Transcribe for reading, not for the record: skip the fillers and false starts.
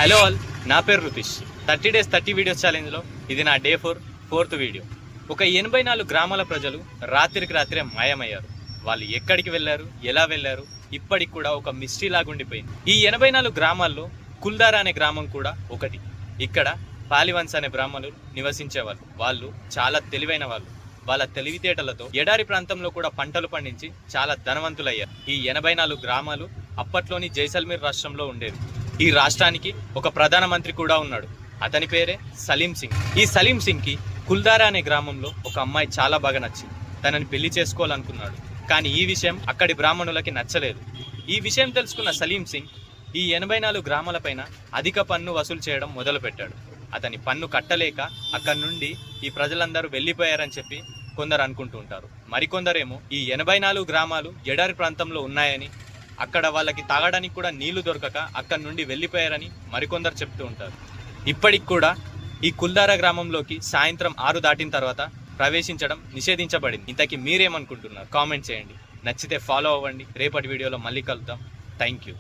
Hello all, నా పేరు రుతీష్. 30 days 30 videos ఛాలెంజ్లో ఇది నా డే 4th వీడియో. ఒక 84 గ్రామాల ప్రజలు రాత్రికి రాత్రే మాయమయ్యారు. వాళ్ళు ఎక్కడికి వెళ్ళారు, ఎలా వెళ్ళారు, ఇప్పటికి కూడా ఒక మిస్టరీ లాగుండిపోయింది. ఈ 84 గ్రామాల్లో కుల్దారా అనే గ్రామం కూడా ఒకటి. ఇక్కడ పాలివన్స్ అనే బ్రాహ్మణులు నివసించేవాళ్ళు. వాళ్ళు చాలా తెలివైన వాళ్ళు. వాళ్ళ తెలివితేటలతో ఎడారి ప్రాంతంలో కూడా పంటలు పండించి చాలా ధనవంతులయ్యారు. ఈ 84 గ్రామాలు అప్పట్లోని జైసల్మీర్ రాష్ట్రంలో ఉండేవి. ఈ రాష్ట్రానికి ఒక ప్రధానమంత్రి కూడా ఉన్నాడు. అతని పేరే సలీం సింగ్. ఈ సలీం సింగ్ కి కుల్దారా అనే గ్రామంలో ఒక అమ్మాయి చాలా బాగా నచ్చింది. తనని పెళ్లి చేసుకోవాలనుకున్నాడు. కానీ ఈ విషయం అక్కడి బ్రాహ్మణులకి నచ్చలేదు. ఈ విషయం తెలుసుకున్న సలీం సింగ్ ఈ 84 గ్రామాలపైన అధిక పన్ను వసూలు చేయడం మొదలుపెట్టాడు. అతని పన్ను కట్టలేక అక్కడి నుండి ఈ ప్రజలందరూ వెళ్ళిపోయారని చెప్పి కొందరు అనుకుంటూ ఉంటారు. మరికొందరేమో ఈ 84 గ్రామాలు ఎడారి ప్రాంతంలో ఉన్నాయని, అక్కడ వాళ్ళకి తాగడానికి కూడా నీళ్లు దొరకక అక్కడి నుండి వెళ్ళిపోయారని మరికొందరు చెప్తూ ఉంటారు. ఇప్పటికి కూడా ఈ కుల్దారా గ్రామంలోకి సాయంత్రం 6 దాటిన తర్వాత ప్రవేశించడం నిషేధించబడింది. ఇంతకీ మీరేమనుకుంటున్నారు? కామెంట్ చేయండి. నచ్చితే ఫాలో అవ్వండి. రేపటి వీడియోలో మళ్ళీ కలుద్దాం. Thank you.